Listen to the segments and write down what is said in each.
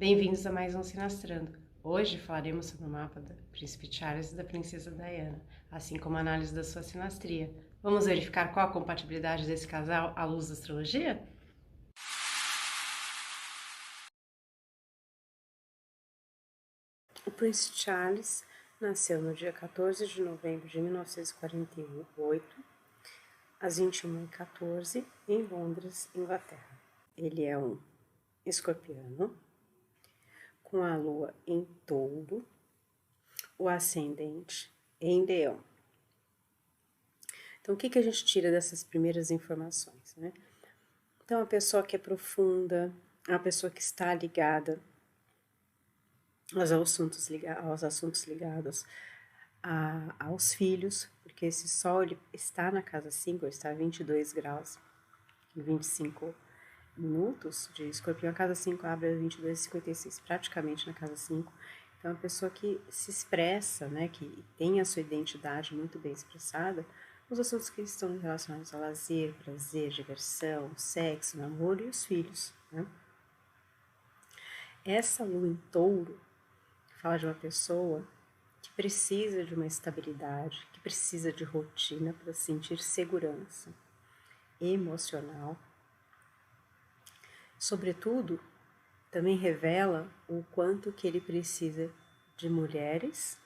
Bem-vindos a mais um Sinastrando. Hoje falaremos sobre o mapa do Príncipe Charles e da Princesa Diana, assim como a análise da sua sinastria. Vamos verificar qual a compatibilidade desse casal à luz da astrologia? O Príncipe Charles nasceu no dia 14 de novembro de 1948, às 21h14, em Londres, Inglaterra. Ele é um escorpiano, com a lua em touro, o ascendente em leão. Então, o que a gente tira dessas primeiras informações, né? Então, a pessoa que é profunda, a pessoa que está ligada aos assuntos ligados aos filhos, porque esse Sol ele está na casa 5, ele está a 22 graus e 25 minutos de Escorpião. A casa 5 abre a 22h56, praticamente na casa 5. Então, a pessoa que se expressa, né, que tem a sua identidade muito bem expressada, os assuntos que estão relacionados ao lazer, prazer, diversão, sexo, namoro e os filhos, né? Essa lua em touro fala de uma pessoa que precisa de uma estabilidade, que precisa de rotina para sentir segurança emocional. Sobretudo, também revela o quanto que ele precisa de mulheres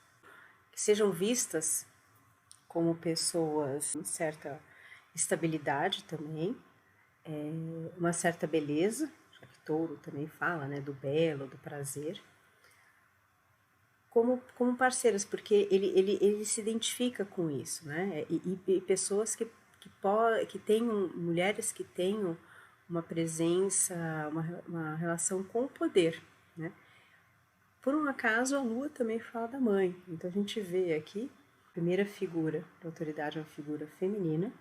que sejam vistas como pessoas com certa estabilidade também, uma certa beleza, já que touro também fala, né, do belo, do prazer, como parceiras, porque ele se identifica com isso, né, e pessoas que tenham, mulheres que tenham uma presença, uma relação com o poder, né. Por um acaso, a lua também fala da mãe, então a gente vê aqui, a primeira figura da autoridade é uma figura feminina,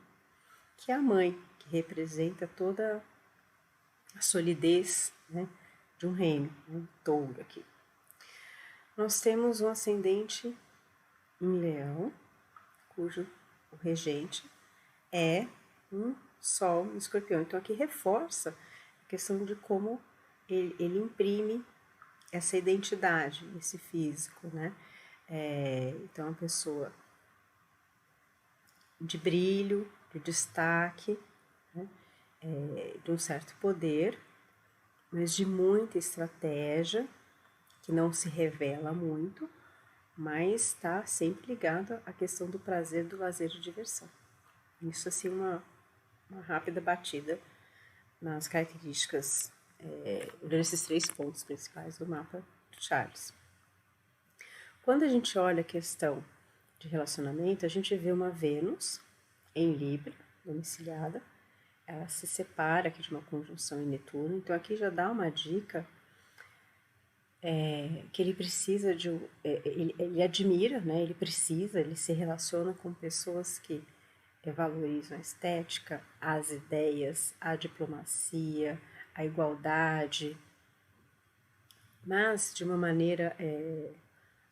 que é a mãe, que representa toda a solidez, né, de um reino, um touro aqui. Nós temos um ascendente em leão, cujo o regente é um sol em escorpião. Então aqui reforça a questão de como ele imprime essa identidade, esse físico, né? Então a pessoa de brilho, de destaque, né? De um certo poder, mas de muita estratégia, que não se revela muito, mas está sempre ligada à questão do prazer, do lazer e diversão. Isso assim, uma rápida batida nas características, nesses 3 pontos principais do mapa de Charles. Quando a gente olha a questão de relacionamento, a gente vê uma Vênus em Libra, domiciliada, ela se separa aqui de uma conjunção em Netuno, então aqui já dá uma dica que ele precisa de, ele admira, né, ele se relaciona com pessoas que valorizam a estética, as ideias, a diplomacia, a igualdade, mas de uma maneira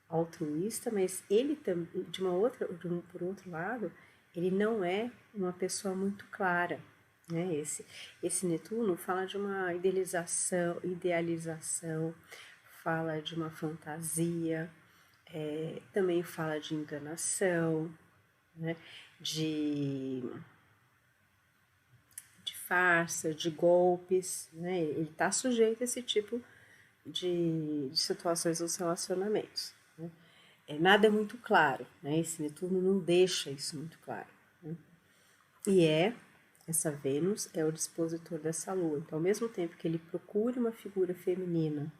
altruísta, mas ele também, por outro lado, ele não é uma pessoa muito clara, né? Esse Netuno fala de uma idealização, fala de uma fantasia, também fala de enganação, né? De farsa, de golpes, né? Ele está sujeito a esse tipo de situações nos relacionamentos. Né? Nada é muito claro, né? Esse Netuno não deixa isso muito claro. Né? E essa Vênus é o dispositor dessa Lua. Então, ao mesmo tempo que ele procura uma figura feminina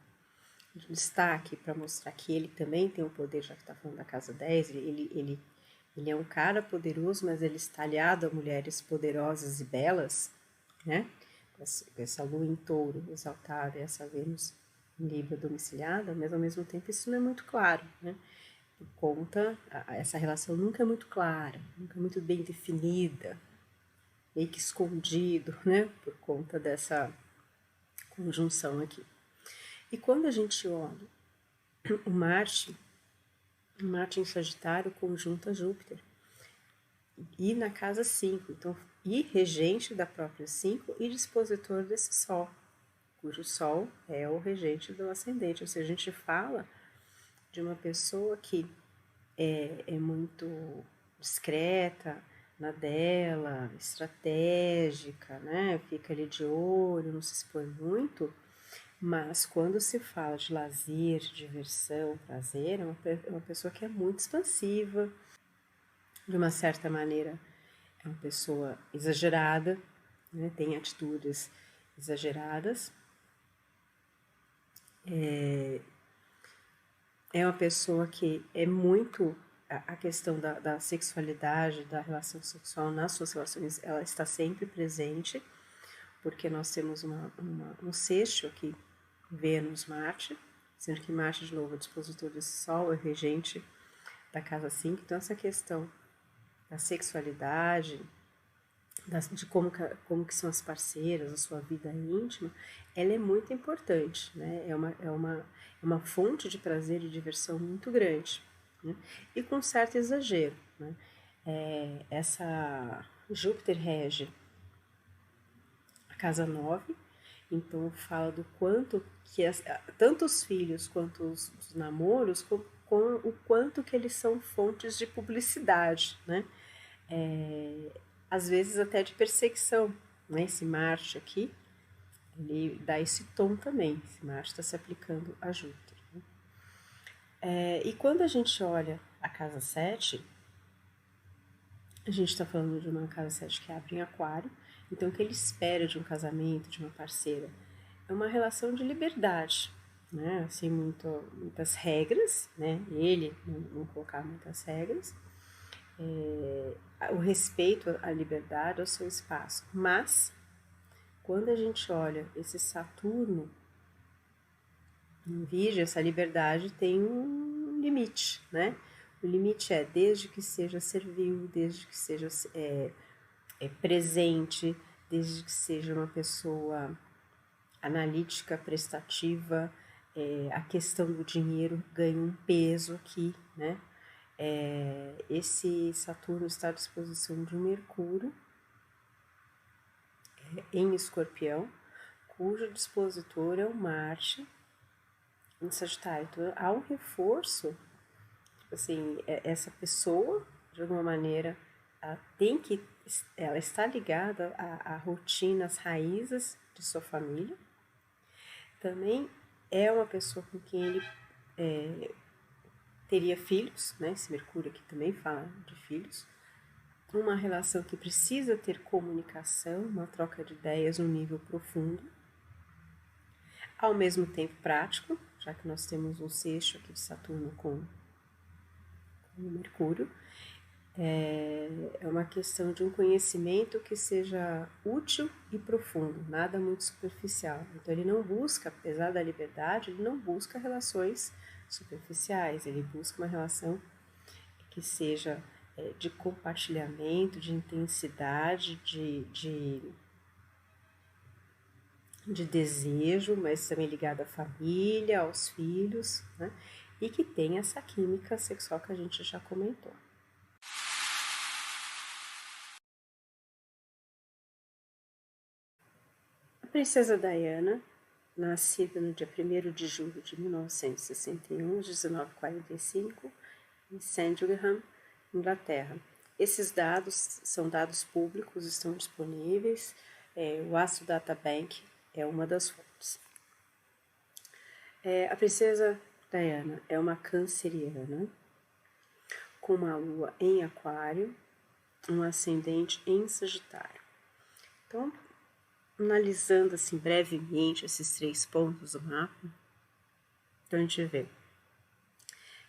de destaque para mostrar que ele também tem o poder, já que está falando da casa 10, ele é um cara poderoso, mas ele está aliado a mulheres poderosas e belas, né? Essa Lua em touro exaltada e essa Vênus em Libra domiciliada, mas ao mesmo tempo isso não é muito claro, né? Por conta, essa relação nunca é muito clara, nunca é muito bem definida, meio que escondido, né? Por conta dessa conjunção aqui. E quando a gente olha o Marte em Sagitário conjunta Júpiter, e na casa 5, então, e regente da própria 5 e dispositor desse Sol, cujo Sol é o regente do ascendente. Ou seja, a gente fala de uma pessoa que é muito discreta na dela, estratégica, né? Fica ali de olho, não se expõe muito, mas quando se fala de lazer, de diversão, prazer, é uma pessoa que é muito expansiva, de uma certa maneira é uma pessoa exagerada, né? Tem atitudes exageradas, é uma pessoa que é muito a questão da sexualidade, da relação sexual nas suas relações, ela está sempre presente, porque nós temos um sexto aqui, Vênus-Marte, sendo que Marte, de novo, é dispositor desse Sol, é regente da casa 5, então essa questão da sexualidade, de como que são as parceiras, a sua vida íntima, ela é muito importante, né? É uma fonte de prazer e diversão muito grande, né? E com certo exagero, né? Essa Júpiter rege a casa 9, então fala do quanto que tanto os filhos quanto os namoros, com o quanto que eles são fontes de publicidade, né? Às vezes até de perseguição, né? Esse Marte aqui, ele dá esse tom também, esse Marte está se aplicando a Júpiter, né? E quando a gente olha a casa 7, a gente está falando de uma casa 7 que abre em aquário, então o que ele espera de um casamento, de uma parceira, é uma relação de liberdade, né? Sem muitas regras, né? Ele não colocar muitas regras, o respeito à liberdade, ao seu espaço. Mas, quando a gente olha esse Saturno em Virgem, essa liberdade tem um limite, né? O limite é desde que seja servil, desde que seja presente, desde que seja uma pessoa analítica, prestativa, a questão do dinheiro ganha um peso aqui, né? Esse Saturno está à disposição de um Mercúrio em Escorpião, cujo dispositor é o Marte em Sagitário. Então, há um reforço, tipo assim, essa pessoa, de alguma maneira, ela está ligada à rotina, às raízes de sua família. Também é uma pessoa com quem ele teria filhos, né? Esse Mercúrio aqui também fala de filhos. Uma relação que precisa ter comunicação, uma troca de ideias no nível profundo, ao mesmo tempo prático, já que nós temos um sexto aqui de Saturno com o Mercúrio. É uma questão de um conhecimento que seja útil e profundo, nada muito superficial. Então ele não busca, apesar da liberdade, ele não busca relações superficiais, ele busca uma relação que seja de compartilhamento, de intensidade, de desejo, mas também ligado à família, aos filhos, né? E que tem essa química sexual que a gente já comentou. A princesa Diana, nascida no dia 1º de julho de 1961, 1945, em Sandringham, Inglaterra. Esses dados são dados públicos, estão disponíveis. O Astro Data Bank é uma das fontes. A princesa Diana é uma canceriana, com uma lua em aquário, um ascendente em Sagitário. Então, analisando assim brevemente esses 3 pontos do mapa, então a gente vê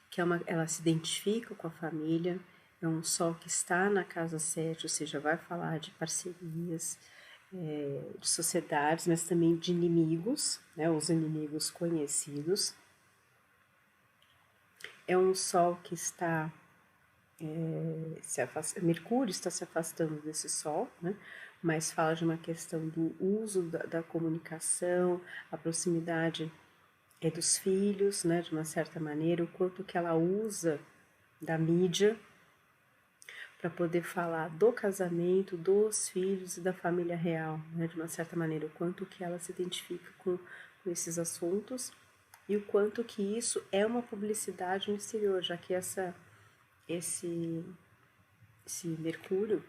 que ela se identifica com a família, é um Sol que está na casa 7, ou seja, vai falar de parcerias, de sociedades, mas também de inimigos, né, os inimigos conhecidos. É um Sol que está Mercúrio está se afastando desse Sol, né, mas fala de uma questão do uso da comunicação, a proximidade dos filhos, né, de uma certa maneira, o quanto que ela usa da mídia para poder falar do casamento, dos filhos e da família real, né? De uma certa maneira, o quanto que ela se identifica com esses assuntos e o quanto que isso é uma publicidade no exterior, já que esse Mercúrio,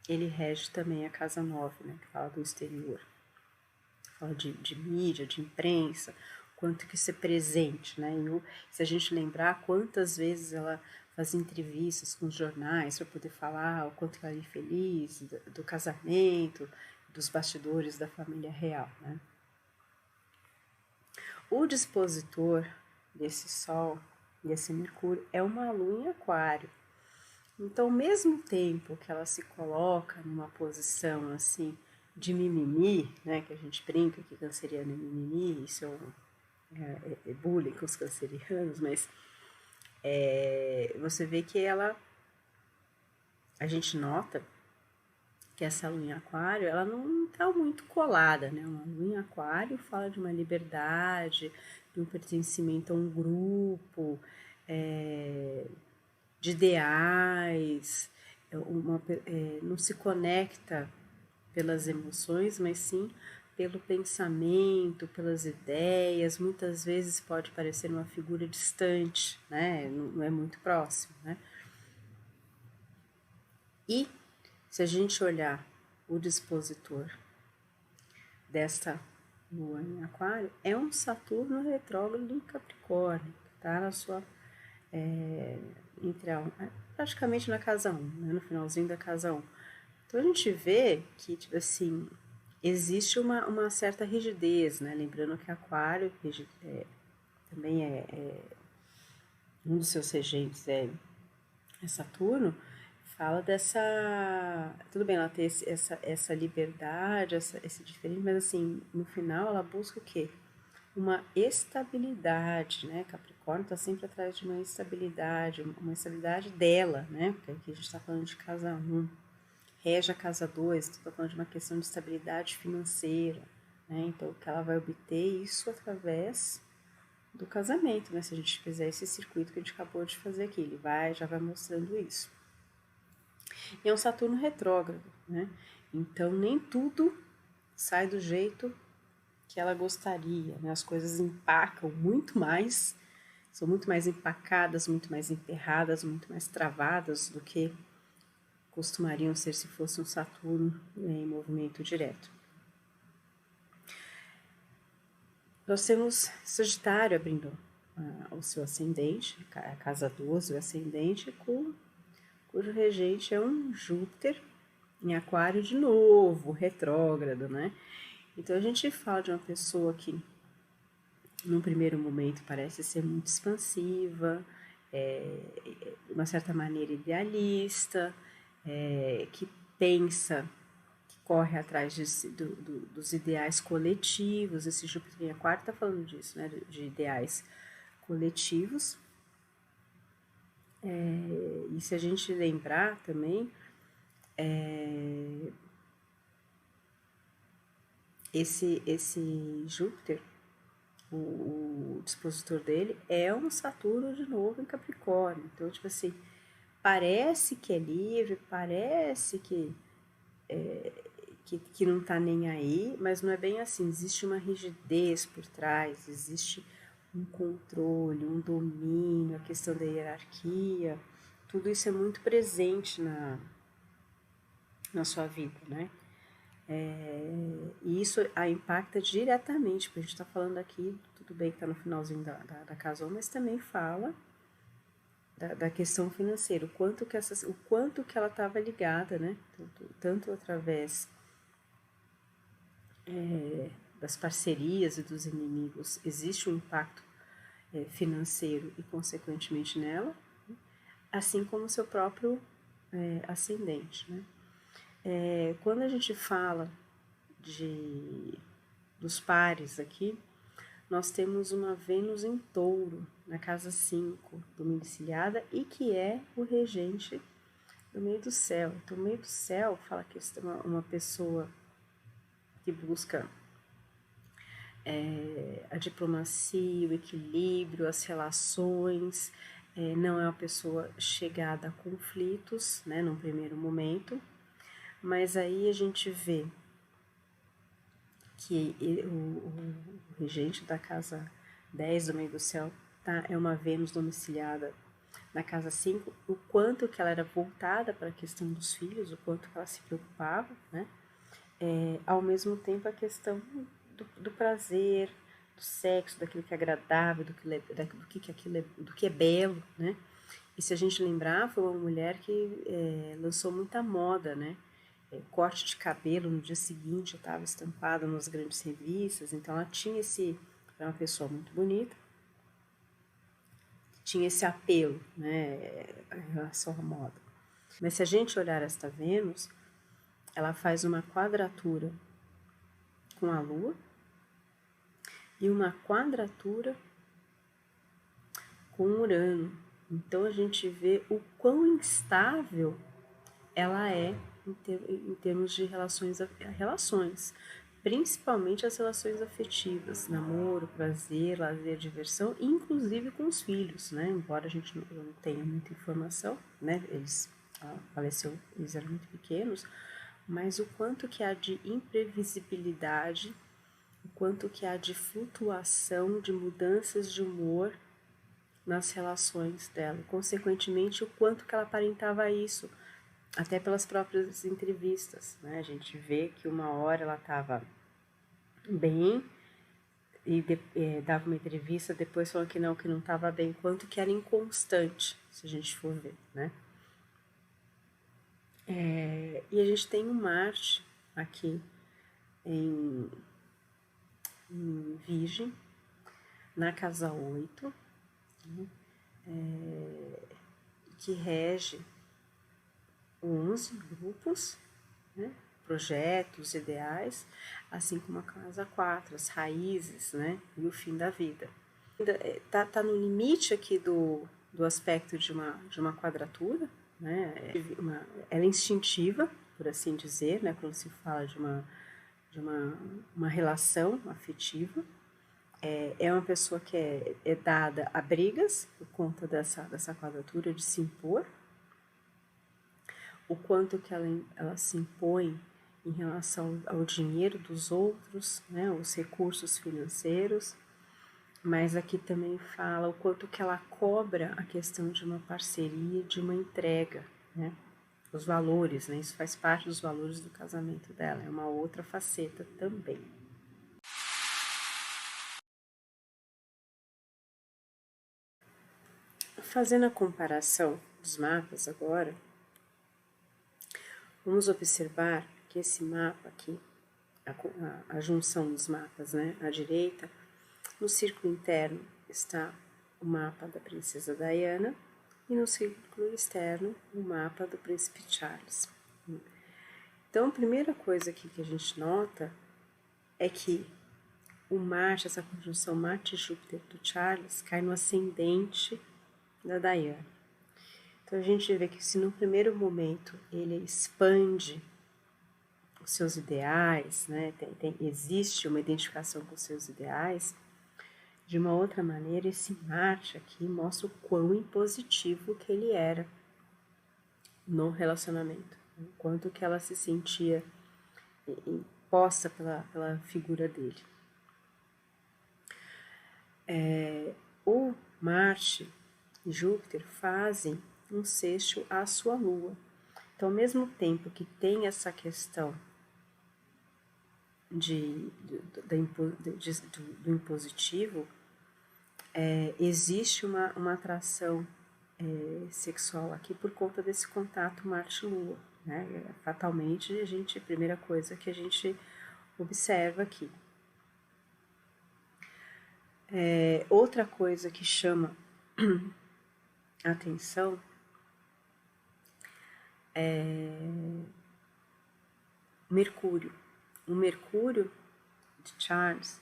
ele rege também a casa 9, né? Que fala do exterior, fala de mídia, de imprensa, quanto que isso é presente, né? Se a gente lembrar quantas vezes ela fazia entrevistas com os jornais para poder falar o quanto que ela é infeliz do casamento, dos bastidores da família real, né? O dispositor desse Sol, desse Mercúrio, é uma Lua em Aquário. Então, ao mesmo tempo que ela se coloca numa posição assim de mimimi, né, que a gente brinca que canceriano é mimimi, isso é bullying com os cancerianos, mas você vê que a gente nota que essa lua em aquário, ela não está muito colada, né? Uma lua em aquário fala de uma liberdade, de um pertencimento a um grupo, de ideais, não se conecta pelas emoções, mas sim pelo pensamento, pelas ideias. Muitas vezes pode parecer uma figura distante, né? Não é muito próximo, né? E se a gente olhar o dispositor desta lua em aquário, é um Saturno retrógrado em Capricórnio, que está na sua praticamente na casa 1, né, no finalzinho da casa 1. Então a gente vê que, tipo assim, existe uma certa rigidez, né? Lembrando que aquário também um dos seus regentes é Saturno, fala dessa... Tudo bem, ela tem essa liberdade, esse diferente, mas assim, no final ela busca o quê? Uma estabilidade, né? Capricórnio está sempre atrás de uma estabilidade dela, né? Porque aqui a gente está falando de casa 1, rege a casa 2, está falando de uma questão de estabilidade financeira, né? Então, que ela vai obter isso através do casamento, né? Se a gente fizer esse circuito que a gente acabou de fazer aqui, ele já vai mostrando isso. E é um Saturno retrógrado, né? Então, nem tudo sai do jeito que ela gostaria, né? As coisas empacam muito mais, são muito mais empacadas, muito mais emperradas, muito mais travadas do que costumariam ser se fosse um Saturno em movimento direto. Nós temos Sagitário abrindo o seu ascendente, a casa 12, o ascendente, cujo regente é um Júpiter em Aquário de novo, retrógrado, né? Então a gente fala de uma pessoa que num primeiro momento parece ser muito expansiva, de uma certa maneira idealista, que pensa, que corre atrás dos ideais coletivos. Esse Júpiter em Aquário está falando disso, né? De ideais coletivos. E se a gente lembrar também, esse Júpiter, o dispositor dele é um Saturno de novo em Capricórnio. Então, tipo assim, parece que é livre, parece que não tá nem aí, mas não é bem assim. Existe uma rigidez por trás, existe um controle, um domínio, a questão da hierarquia. Tudo isso é muito presente na sua vida, né? E isso a impacta diretamente, porque a gente está falando aqui, tudo bem que está no finalzinho da casa 1, mas também fala da questão financeira, o quanto que ela estava ligada, né? Tanto através das parcerias e dos inimigos, existe um impacto financeiro e, consequentemente, nela, assim como o seu próprio ascendente, né? Quando a gente fala dos pares aqui, nós temos uma Vênus em Touro, na casa 5, domiciliada, e que é o regente do meio do céu. Então, o meio do céu fala que é uma pessoa que busca a diplomacia, o equilíbrio, as relações, não é uma pessoa chegada a conflitos, né, num primeiro momento, mas aí a gente vê que o regente da casa 10 do meio do céu é uma Vênus domiciliada na casa 5, o quanto que ela era voltada para a questão dos filhos, o quanto que ela se preocupava, né? Ao mesmo tempo a questão do prazer, do sexo, daquilo que é agradável, do que é belo, né? E se a gente lembrar, foi uma mulher que lançou muita moda, né? Corte de cabelo no dia seguinte, estava estampada nas grandes revistas, então ela tinha era uma pessoa muito bonita, tinha esse apelo, né, em relação à moda. Mas se a gente olhar esta Vênus, ela faz uma quadratura com a Lua e uma quadratura com Urano. Então a gente vê o quão instável ela é em termos de relações, principalmente as relações afetivas, namoro, prazer, lazer, diversão, inclusive com os filhos, né? Embora a gente não tenha muita informação, né? Eles eram muito pequenos, mas o quanto que há de imprevisibilidade, o quanto que há de flutuação, de mudanças de humor nas relações dela, consequentemente o quanto que ela aparentava isso, até pelas próprias entrevistas, né? A gente vê que uma hora ela estava bem e dava uma entrevista depois falando que não estava bem, quanto que era inconstante, se a gente for ver, né? E a gente tem um Marte aqui em Virgem, na casa 8, né? Que rege 11 grupos, né? Projetos, ideais, assim como a casa 4, as raízes, né? E o fim da vida. Tá no limite aqui do aspecto de uma quadratura, né? Ela é instintiva, por assim dizer, né? Quando se fala de uma relação afetiva. É uma pessoa que é dada a brigas por conta dessa quadratura de se impor, o quanto que ela se impõe em relação ao dinheiro dos outros, né, os recursos financeiros, mas aqui também fala o quanto que ela cobra a questão de uma parceria, de uma entrega, né, os valores, né, isso faz parte dos valores do casamento dela, é uma outra faceta também. Fazendo a comparação dos mapas agora, vamos observar que esse mapa aqui, a junção dos mapas, né, à direita, no círculo interno está o mapa da princesa Diana e no círculo externo o mapa do príncipe Charles. Então, a primeira coisa aqui que a gente nota é que o Marte, essa conjunção Marte-Júpiter do Charles, cai no ascendente da Diana. Então, a gente vê que se no primeiro momento ele expande os seus ideais, né, existe uma identificação com os seus ideais, de uma outra maneira, esse Marte aqui mostra o quão impositivo que ele era no relacionamento, o quanto que ela se sentia imposta pela figura dele. O Marte e Júpiter fazem um sexto à sua Lua. Então, ao mesmo tempo que tem essa questão do impositivo, existe uma atração sexual aqui por conta desse contato Marte-Lua, né? Fatalmente, a primeira coisa que a gente observa aqui. Outra coisa que chama a atenção é Mercúrio. O Mercúrio de Charles,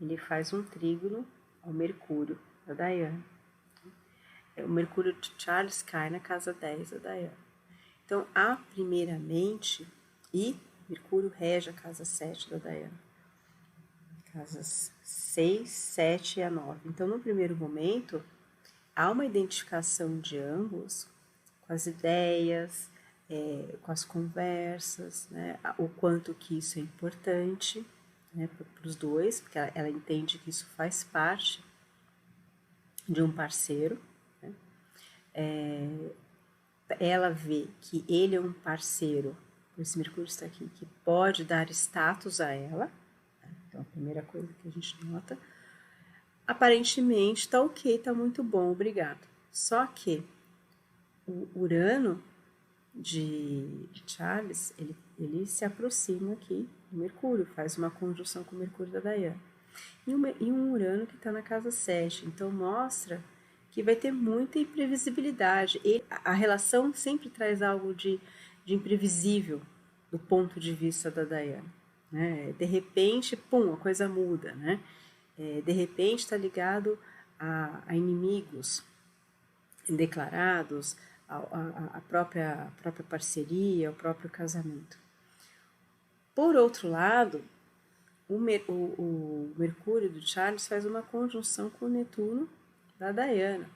ele faz um trígono ao Mercúrio da Diana. O Mercúrio de Charles cai na casa 10 da Diana. Então, primeiramente, e Mercúrio rege a casa 7 da Diana. Casas 6, 7 e a 9. Então, no primeiro momento, há uma identificação de ambos com as ideias, com as conversas, né? O quanto que isso é importante, né, para os dois, porque ela entende que isso faz parte de um parceiro. Né? Ela vê que ele é um parceiro, esse Mercúrio está aqui, que pode dar status a ela. Então, a primeira coisa que a gente nota, aparentemente está ok, está muito bom, obrigado. Só que o Urano de Charles, ele se aproxima aqui do Mercúrio, faz uma conjunção com o Mercúrio da Diana. E um Urano que está na casa 7, então mostra que vai ter muita imprevisibilidade. E a relação sempre traz algo de imprevisível do ponto de vista da Diana. Né? De repente, pum, a coisa muda. Né? De repente está ligado a inimigos declarados, a própria parceria, o próprio casamento. Por outro lado, o Mercúrio do Charles faz uma conjunção com o Netuno da Diana.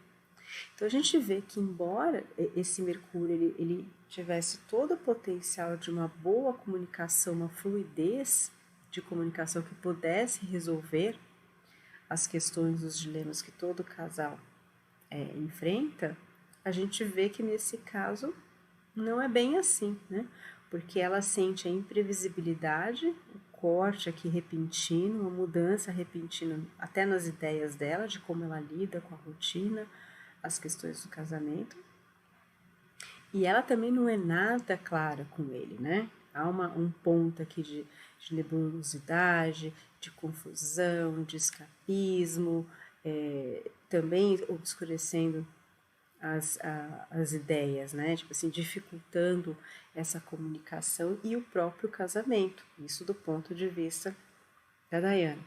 Então a gente vê que, embora esse Mercúrio ele tivesse todo o potencial de uma boa comunicação, uma fluidez de comunicação que pudesse resolver as questões, os dilemas que todo casal enfrenta, a gente vê que nesse caso não é bem assim, né? Porque ela sente a imprevisibilidade, o corte aqui repentino, uma mudança repentina até nas ideias dela, de como ela lida com a rotina, as questões do casamento. E ela também não é nada clara com ele, né? Há um ponto aqui de nebulosidade, de confusão, de escapismo, também obscurecendo as ideias, né? Tipo assim, dificultando essa comunicação e o próprio casamento. Isso do ponto de vista da Diana.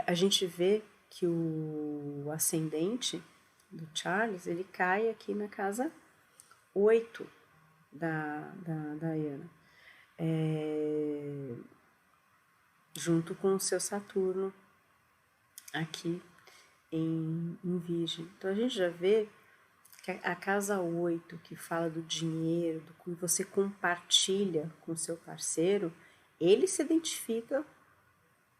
A gente vê que o ascendente do Charles, ele cai aqui na casa 8 da Diana. Junto com o seu Saturno aqui em Virgem. Então a gente já vê que a casa 8, que fala do dinheiro, do que você compartilha com o seu parceiro, ele se identifica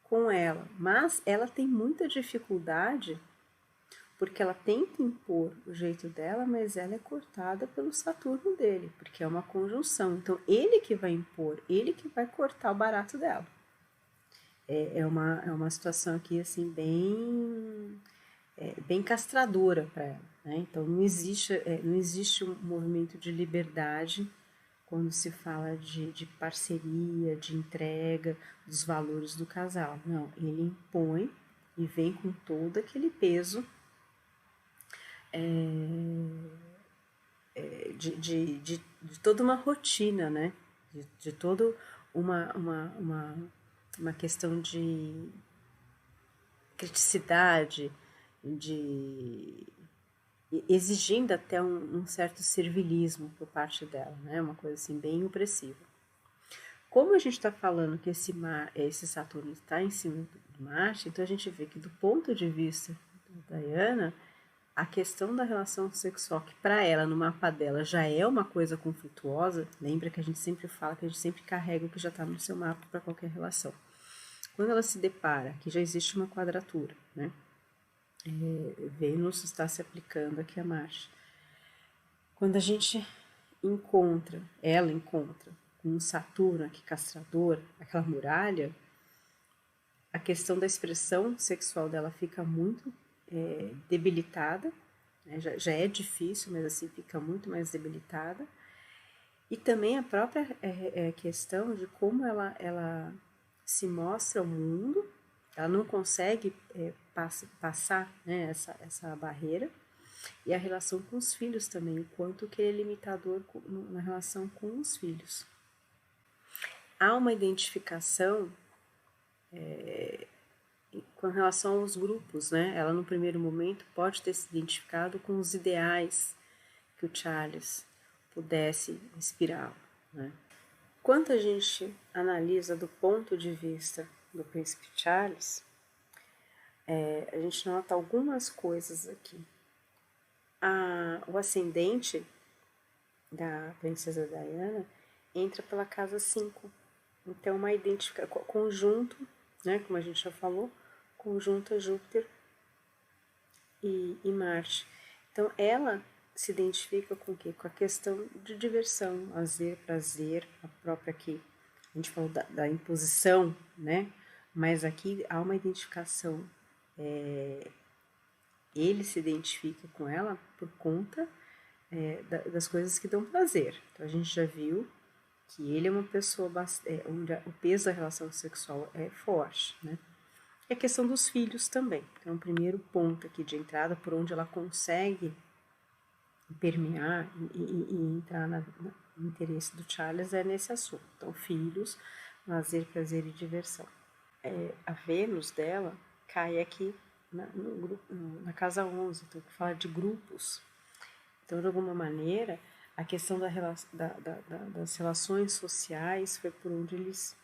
com ela, mas ela tem muita dificuldade porque ela tenta impor o jeito dela, mas ela é cortada pelo Saturno dele, porque é uma conjunção. Então ele que vai impor, ele que vai cortar o barato dela. É uma situação aqui assim bem castradora para ela. Né? Então não existe um movimento de liberdade quando se fala de parceria, de entrega, dos valores do casal. Não, ele impõe e vem com todo aquele peso de toda uma rotina, né? De toda uma questão de criticidade, de exigindo até um certo servilismo por parte dela, né? Uma coisa assim bem opressiva. Como a gente está falando que esse Saturno está em cima do Marte, então a gente vê que do ponto de vista da Diana, a questão da relação sexual, que para ela, no mapa dela, já é uma coisa conflituosa, lembra que a gente sempre fala que a gente sempre carrega o que já está no seu mapa para qualquer relação. Quando ela se depara que já existe uma quadratura, né? Vênus está se aplicando aqui a Marte. Quando a gente ela encontra com um Saturno aqui castrador, aquela muralha, a questão da expressão sexual dela fica muito debilitada, né? já é difícil, mas assim fica muito mais debilitada. E também a própria questão de como ela se mostra ao mundo, ela não consegue passar, né, essa barreira. E a relação com os filhos também, o quanto que ele é limitador na relação com os filhos. Há uma identificação com relação aos grupos, né? Ela no primeiro momento pode ter se identificado com os ideais que o Charles pudesse inspirá-lo, né? Quando a gente analisa do ponto de vista do príncipe Charles, A gente nota algumas coisas aqui. O ascendente da princesa Diana entra pela casa 5. Então, uma identificação, conjunto, né, como a gente já falou, conjunto a Júpiter e Marte. Então, ela se identifica com o quê? Com a questão de diversão, lazer, prazer, a própria aqui. A gente falou da imposição, né? Mas aqui há uma identificação. Ele se identifica com ela por conta das coisas que dão prazer. Então, a gente já viu que ele é uma pessoa onde o peso da relação sexual é forte, né? E a questão dos filhos também. Então, o primeiro ponto aqui de entrada, por onde ela consegue permear e entrar no interesse do Charles é nesse assunto. Então, filhos, lazer, prazer e diversão. A Vênus dela cai aqui na casa 11, então que fala de grupos. Então, de alguma maneira, a questão das relações sociais foi por onde eles,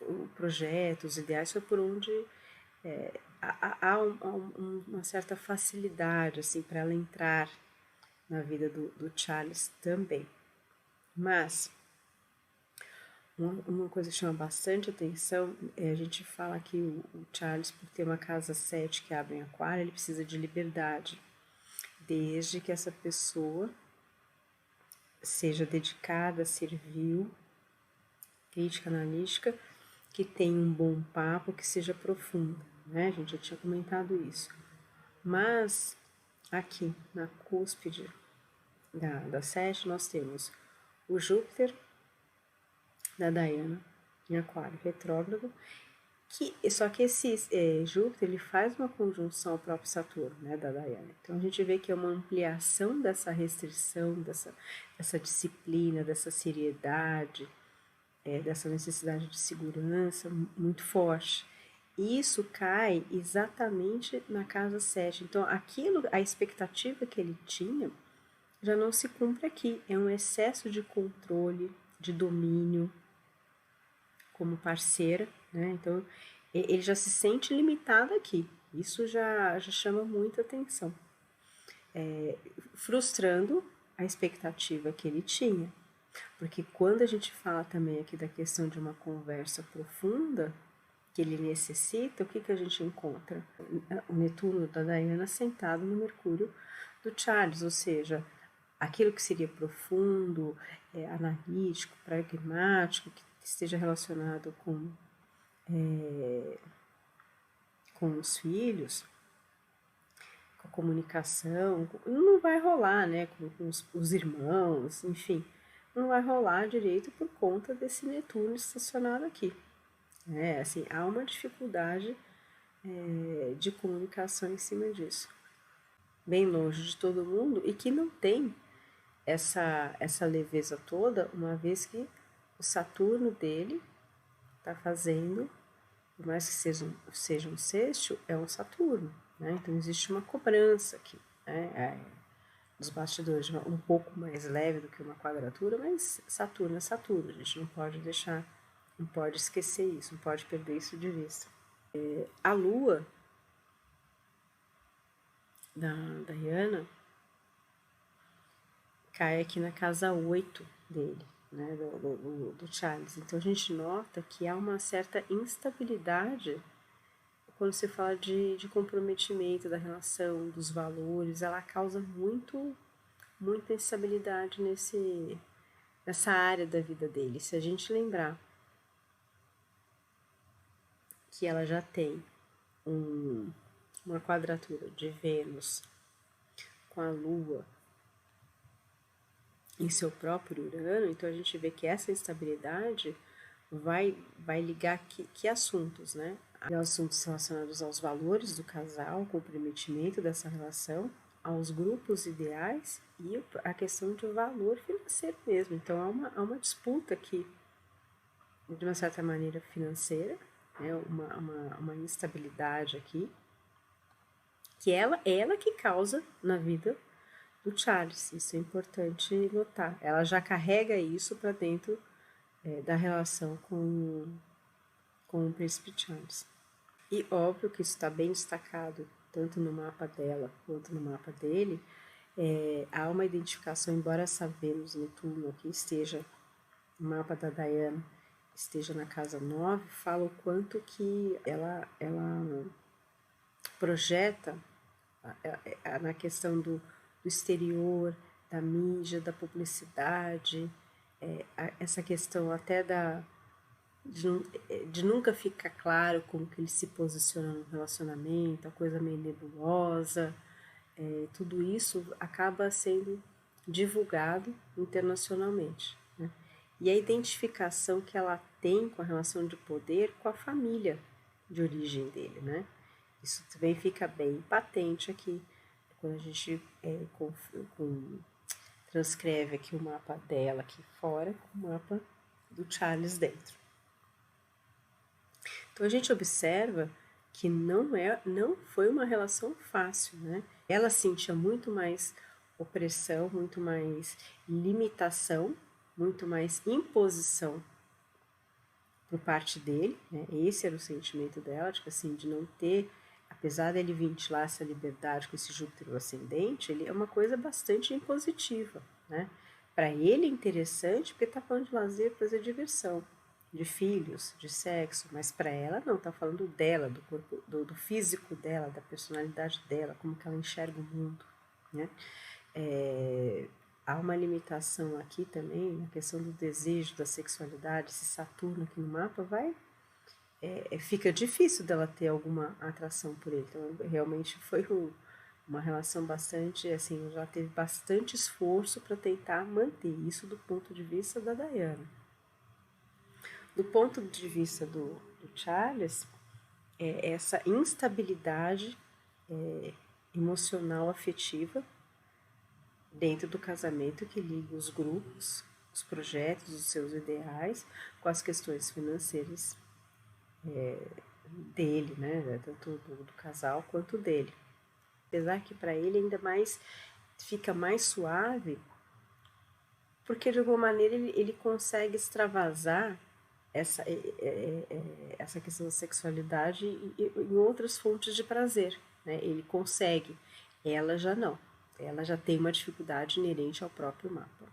o projeto, os ideais, foi por onde há uma certa facilidade assim, para ela entrar na vida do Charles também. Mas uma coisa que chama bastante atenção é a gente fala que o Charles, por ter uma casa 7 que abre em aquário, ele precisa de liberdade, desde que essa pessoa seja dedicada, servil, crítica, analítica, que tenha um bom papo, que seja profunda, né? A gente já tinha comentado isso. Mas aqui na cúspide da 7 nós temos o Júpiter da Diana em aquário retrógrado, só que esse Júpiter ele faz uma conjunção ao próprio Saturno, né, da Diana. Então a gente vê que é uma ampliação dessa restrição, dessa disciplina, dessa seriedade, dessa necessidade de segurança muito forte. E isso cai exatamente na casa 7. Então a expectativa que ele tinha já não se cumpre aqui. É um excesso de controle, de domínio como parceira, né? Então ele já se sente limitado aqui. Isso já chama muita atenção, frustrando a expectativa que ele tinha. Porque quando a gente fala também aqui da questão de uma conversa profunda que ele necessita, o que a gente encontra? O Netuno da Diana sentado no Mercúrio do Charles, ou seja, aquilo que seria profundo, analítico, pragmático, que esteja relacionado com os filhos, com a comunicação, não vai rolar, né? Com os irmãos, enfim, não vai rolar direito por conta desse Netuno estacionado aqui. Assim, há uma dificuldade de comunicação em cima disso. Bem longe de todo mundo e que não tem essa leveza toda, uma vez que o Saturno dele está fazendo, por mais que seja um sexto, é um Saturno, né? Então existe uma cobrança aqui, né? Dos bastidores, um pouco mais leve do que uma quadratura, mas Saturno é Saturno, a gente não pode deixar, não pode esquecer isso, não pode perder isso de vista. A Lua da Diana cai aqui na casa 8 dele, né, do Charles. Então a gente nota que há uma certa instabilidade quando se fala de comprometimento da relação, dos valores, ela causa muita instabilidade nessa área da vida dele. Se a gente lembrar que ela já tem uma quadratura de Vênus com a Lua em seu próprio Urano, então a gente vê que essa instabilidade vai ligar que assuntos, né? Assuntos relacionados aos valores do casal, ao comprometimento dessa relação, aos grupos ideais e a questão de valor financeiro mesmo. Então há uma disputa aqui, de uma certa maneira financeira, né? uma instabilidade aqui, que ela que causa na vida do Charles. Isso é importante notar. Ela já carrega isso para dentro da relação com o príncipe Charles. E óbvio que isso está bem destacado, tanto no mapa dela quanto no mapa dele. Há uma identificação, embora essa Vênus Netuno aqui esteja, o mapa da Diana esteja na casa 9, fala o quanto que ela projeta na questão do exterior, da mídia, da publicidade, essa questão até de nunca ficar claro como que ele se posiciona no relacionamento, a coisa meio nebulosa, tudo isso acaba sendo divulgado internacionalmente, né? E a identificação que ela tem com a relação de poder com a família de origem dele, né? Isso também fica bem patente aqui, quando a gente transcreve aqui o mapa dela aqui fora com o mapa do Charles dentro. Então a gente observa que não foi uma relação fácil, né? Ela sentia muito mais opressão, muito mais limitação, muito mais imposição por parte dele, né? Esse era o sentimento dela, tipo assim, de não ter, apesar dele ventilar essa liberdade com esse Júpiter ascendente, ele é uma coisa bastante impositiva, né? Para ele é interessante porque está falando de lazer, prazer, diversão, de filhos, de sexo, mas para ela não, está falando dela, do corpo, do físico dela, da personalidade dela, como que ela enxerga o mundo, né? Há uma limitação aqui também na questão do desejo, da sexualidade. Esse Saturno aqui no mapa fica difícil dela ter alguma atração por ele. Então realmente foi uma relação bastante, assim, já teve bastante esforço para tentar manter isso do ponto de vista da Diana. Do ponto de vista do Charles, essa instabilidade emocional, afetiva, dentro do casamento que liga os grupos, os projetos, os seus ideais, com as questões financeiras dele, né? Tanto do casal quanto dele. Apesar que para ele ainda mais fica mais suave, porque de alguma maneira ele consegue extravasar essa questão da sexualidade em outras fontes de prazer, né? Ele consegue, ela já não. Ela já tem uma dificuldade inerente ao próprio mapa.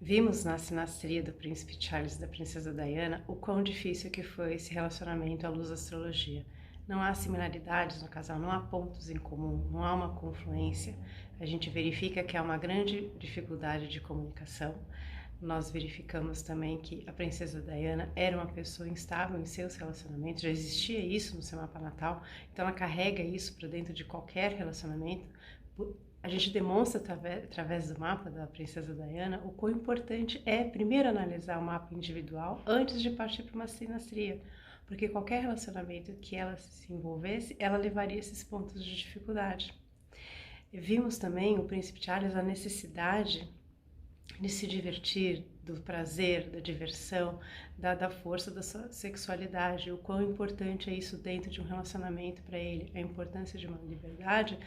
Vimos na sinastria do príncipe Charles e da princesa Diana o quão difícil que foi esse relacionamento à luz da astrologia. Não há similaridades no casal, não há pontos em comum, não há uma confluência. A gente verifica que há uma grande dificuldade de comunicação. Nós verificamos também que a princesa Diana era uma pessoa instável em seus relacionamentos, já existia isso no seu mapa natal, então ela carrega isso para dentro de qualquer relacionamento. A gente demonstra através do mapa da princesa Diana o quão importante é primeiro analisar o mapa individual antes de partir para uma sinastria, porque qualquer relacionamento que ela se envolvesse, ela levaria esses pontos de dificuldade. Vimos também o príncipe Charles a necessidade de se divertir, do prazer, da diversão, da força da sua sexualidade, o quão importante é isso dentro de um relacionamento para ele, a importância de uma liberdade,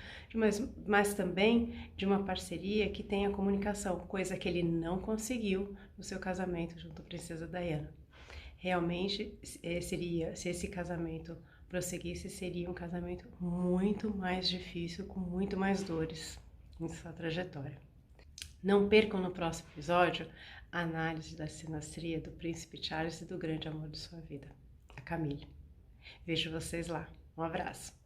mas também de uma parceria que tenha comunicação, coisa que ele não conseguiu no seu casamento junto à princesa Diana. Realmente, se esse casamento prosseguisse, seria um casamento muito mais difícil, com muito mais dores em sua trajetória. Não percam no próximo episódio a análise da sinastria do príncipe Charles e do grande amor de sua vida, a Camille. Vejo vocês lá. Um abraço.